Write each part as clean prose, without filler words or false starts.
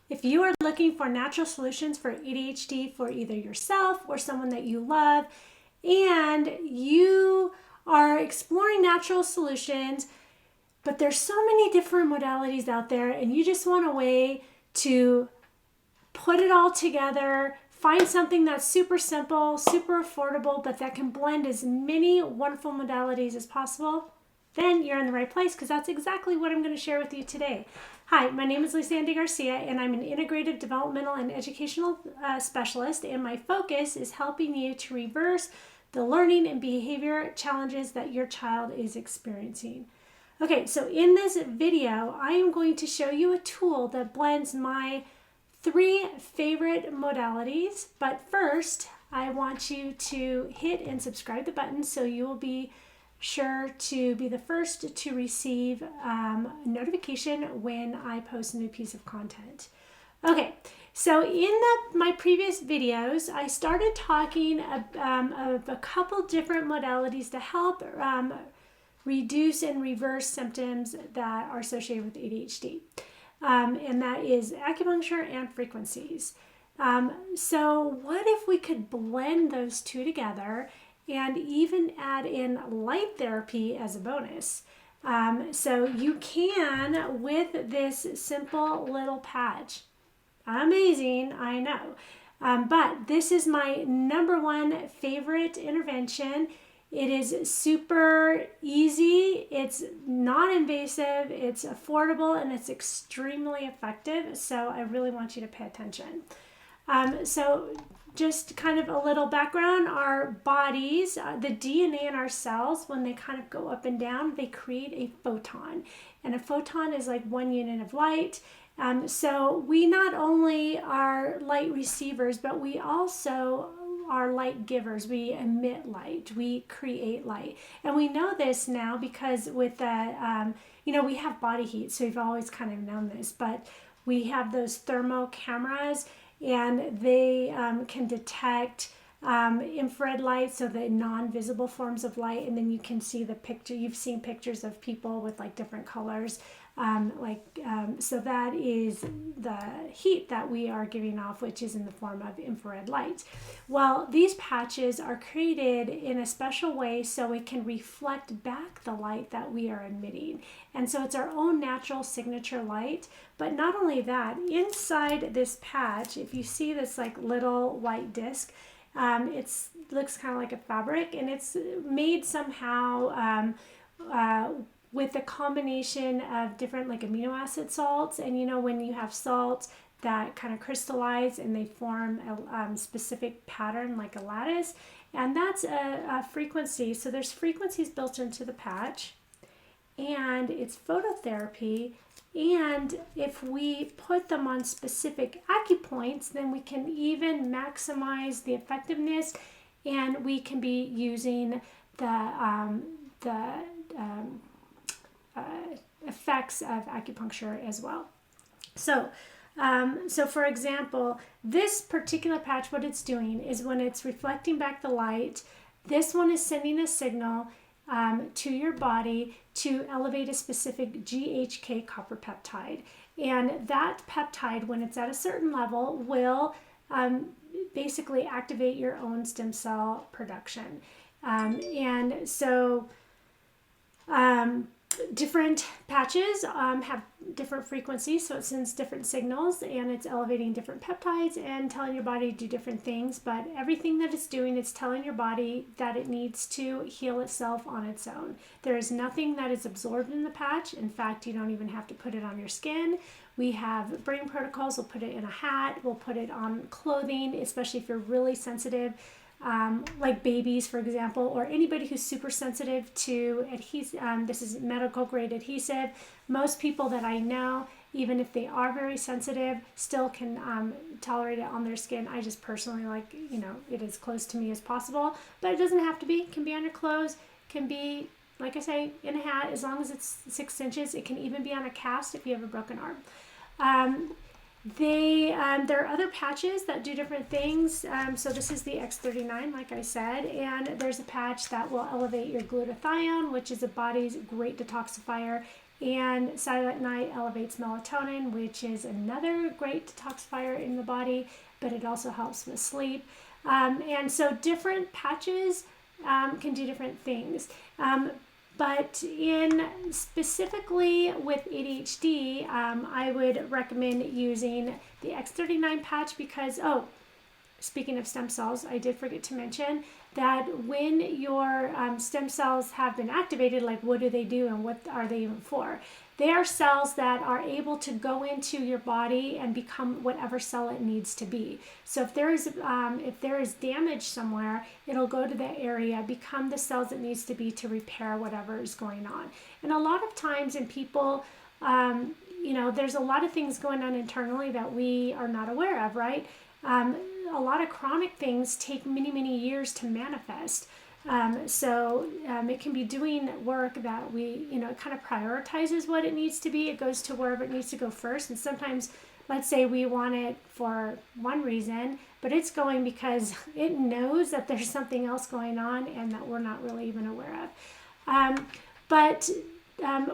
If you are looking for natural solutions for ADHD for either yourself or someone that you love, and you are exploring natural solutions, but there's so many different modalities out there, and you just want a way to put it all together, find something that's super simple, super affordable, but that can blend as many wonderful modalities as possible, then you're in the right place, because that's exactly what I'm going to share with you today. Hi, my name is Lisa Garcia, and I'm an integrative developmental and educational specialist, and my focus is helping you to reverse the learning and behavior challenges that your child is experiencing. Okay, so in this video, I am going to show you a tool that blends my 3 favorite modalities, but first I want you to hit and subscribe the button so you will be sure to be the first to receive a notification when I post a new piece of content. Okay, so in my previous videos, I started talking of a couple different modalities to help reduce and reverse symptoms that are associated with ADHD. And that is acupuncture and frequencies. So what if we could blend those two together and even add in light therapy as a bonus? So you can with this simple little patch. Amazing, I know. But this is my #1 favorite intervention. It is super easy, it's non-invasive, it's affordable, and it's extremely effective. So I really want you to pay attention. So just kind of a little background, our bodies, the DNA in our cells, when they kind of go up and down, they create a photon. And a photon is like 1 unit of light. So we not only are light receivers, but we also are light givers. We emit light, we create light. And we know this now because with the, we have body heat, so we've always kind of known this, but we have those thermal cameras, and they can detect infrared light, so the non-visible forms of light, and then you can see the picture. You've seen pictures of people with like different colors, so that is the heat that we are giving off, which is in the form of infrared light. Well, these patches are created in a special way so it can reflect back the light that we are emitting, and so it's our own natural signature light. But not only that, inside this patch, if you see this like little white disc, it looks kind of like a fabric, and it's made somehow with a combination of different like amino acid salts. And when you have salts that kind of crystallize and they form a specific pattern like a lattice, and that's a frequency. So there's frequencies built into the patch, and it's phototherapy. And if we put them on specific acupoints, then we can even maximize the effectiveness, and we can be using the effects of acupuncture as well. So for example, this particular patch, what it's doing is when it's reflecting back the light, this one is sending a signal to your body to elevate a specific GHK copper peptide. And that peptide, when it's at a certain level, will basically activate your own stem cell production. And so different patches have different frequencies, so it sends different signals, and it's elevating different peptides and telling your body to do different things. But everything that it's doing, it's telling your body that it needs to heal itself on its own. There is nothing that is absorbed in the patch. In fact, you don't even have to put it on your skin. We have brain protocols. We'll put it in a hat. We'll put it on clothing, especially if you're really sensitive. Like babies, for example, or anybody who's super sensitive to adhesive. This is medical grade adhesive. Most people that I know, even if they are very sensitive, still can tolerate it on their skin. I just personally like, it as close to me as possible, but it doesn't have to be. It can be on your clothes, it can be, like I say, in a hat, as long as it's 6 inches. It can even be on a cast if you have a broken arm. There are other patches that do different things. So this is the X39, like I said, and there's a patch that will elevate your glutathione, which is the body's great detoxifier, And Silent Night elevates melatonin, which is another great detoxifier in the body, but it also helps with sleep. And so different patches can do different things. But in specifically with ADHD, I would recommend using the X39 patch because, speaking of stem cells, I did forget to mention that when your stem cells have been activated, like what do they do and what are they even for? They are cells that are able to go into your body and become whatever cell it needs to be. So if there is damage somewhere, it'll go to that area, become the cells it needs to be to repair whatever is going on. And a lot of times in people, there's a lot of things going on internally that we are not aware of, right? A lot of chronic things take many, many years to manifest. So it can be doing work that it kind of prioritizes what it needs to be. It goes to wherever it needs to go first. And sometimes, let's say we want it for one reason, but it's going because it knows that there's something else going on and that we're not really even aware of. But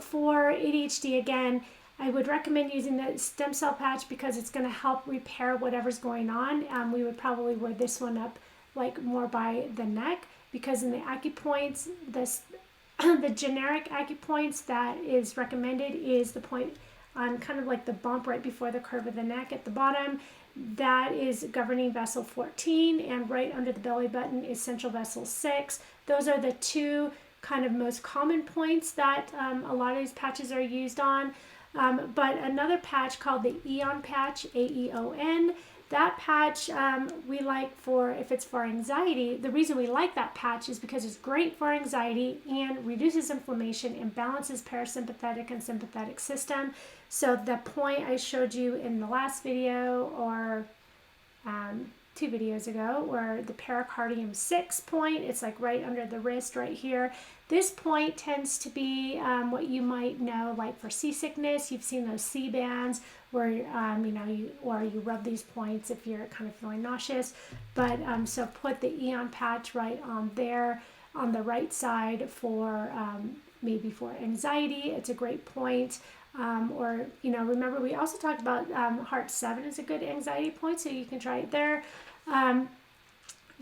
for ADHD, again, I would recommend using the stem cell patch because it's going to help repair whatever's going on. We would probably wear this one up like more by the neck because in the acupoints, the generic acupoints that is recommended is the point on kind of like the bump right before the curve of the neck at the bottom. That is governing vessel 14, and right under the belly button is central vessel 6. Those are the two kind of most common points that a lot of these patches are used on. But another patch called the Aeon patch, AEON, that patch we like for if it's for anxiety. The reason we like that patch is because it's great for anxiety and reduces inflammation and balances parasympathetic and sympathetic system. So the point I showed you in the last video or 2 videos ago, where the pericardium 6 point, it's like right under the wrist right here. This point tends to be what you might know, like for seasickness. You've seen those sea bands where you rub these points if you're kind of feeling nauseous. But so put the Aeon patch right on there on the right side for maybe for anxiety. It's a great point. Remember we also talked about heart 7 is a good anxiety point, so you can try it there.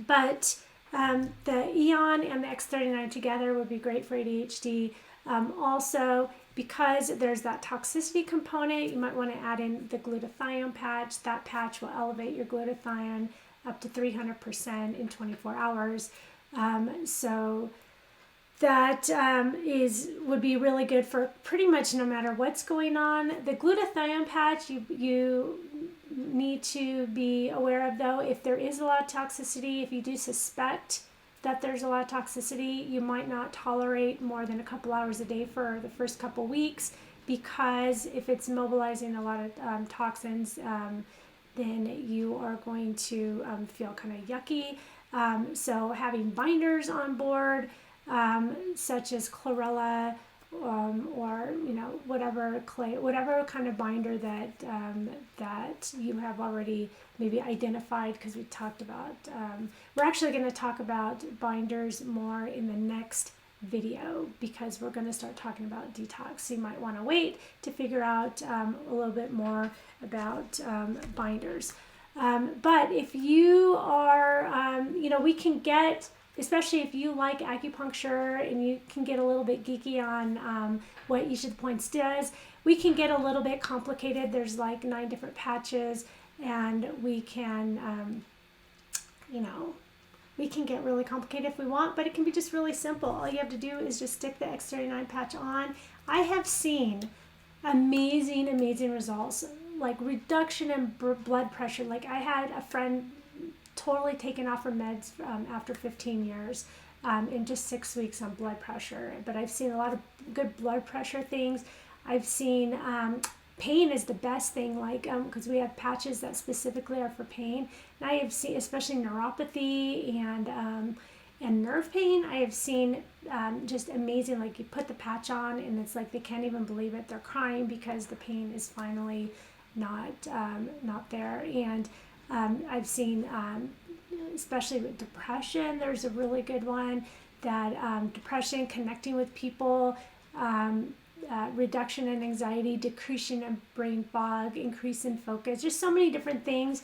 But the Aeon and the X39 together would be great for ADHD. Also, because there's that toxicity component, you might want to add in the glutathione patch. That patch will elevate your glutathione up to 300% in 24 hours. So that would be really good for pretty much no matter what's going on. The glutathione patch, you need to be aware of, though, if there is a lot of toxicity, if you do suspect that there's a lot of toxicity, you might not tolerate more than a couple hours a day for the first couple weeks, because if it's mobilizing a lot of toxins, then you are going to feel kind of yucky. So having binders on board, such as chlorella, or whatever kind of binder that you have already maybe identified, because we talked about we're actually going to talk about binders more in the next video, because we're going to start talking about detox. So you might want to wait to figure out a little bit more about binders. But if you are we can get, especially if you like acupuncture and you can get a little bit geeky on what each of the points does, we can get a little bit complicated. There's like 9 different patches, and we can, we can get really complicated if we want, but it can be just really simple. All you have to do is just stick the X39 patch on. I have seen amazing, amazing results, like reduction in blood pressure. Like I had a friend totally taken off her meds after 15 years in just 6 weeks on blood pressure. But I've seen a lot of good blood pressure things. I've seen pain is the best thing, like because we have patches that specifically are for pain. And I have seen, especially neuropathy and nerve pain, I have seen just amazing, like you put the patch on and it's like they can't even believe it. They're crying because the pain is finally not there. And I've seen, especially with depression, there's a really good one that depression, connecting with people, reduction in anxiety, decreasing in brain fog, increase in focus, just so many different things.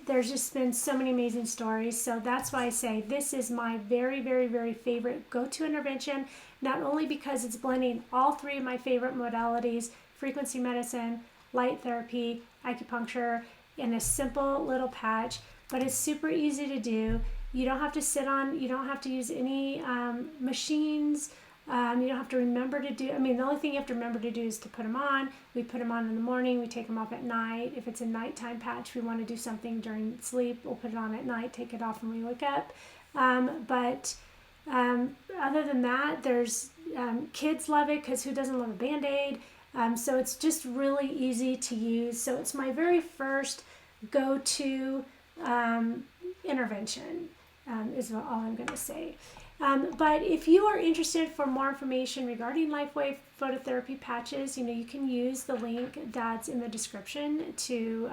There's just been so many amazing stories. So that's why I say this is my very, very, very favorite go-to intervention, not only because it's blending all three of my favorite modalities, frequency medicine, light therapy, acupuncture, in a simple little patch, but it's super easy to do. You don't have to sit on, you don't have to use any machines. You don't have to remember to do, the only thing you have to remember to do is to put them on. We put them on in the morning, we take them off at night. If it's a nighttime patch, we want to do something during sleep, we'll put it on at night, take it off when we wake up. But other than that, there's kids love it because who doesn't love a Band-Aid? So it's just really easy to use. So it's my very first go-to intervention, is all I'm going to say. But if you are interested for more information regarding LifeWave phototherapy patches, you can use the link that's in the description to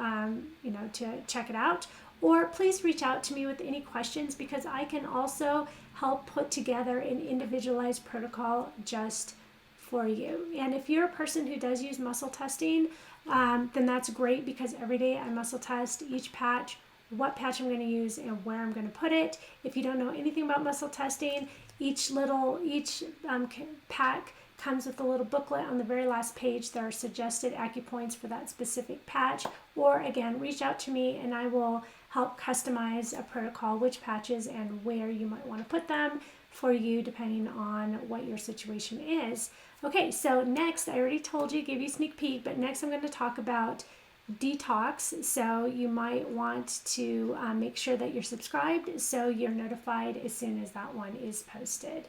check it out. Or please reach out to me with any questions, because I can also help put together an individualized protocol just for you. And if you're a person who does use muscle testing, then that's great, because every day I muscle test each patch, what patch I'm going to use and where I'm going to put it. If you don't know anything about muscle testing, each pack comes with a little booklet. On the very last page, there are suggested acupoints for that specific patch. Or again, reach out to me and I will help customize a protocol, which patches and where you might want to put them for you, depending on what your situation is. Okay, so next, I already told you, gave you a sneak peek, but next I'm going to talk about detox. So you might want to make sure that you're subscribed so you're notified as soon as that one is posted.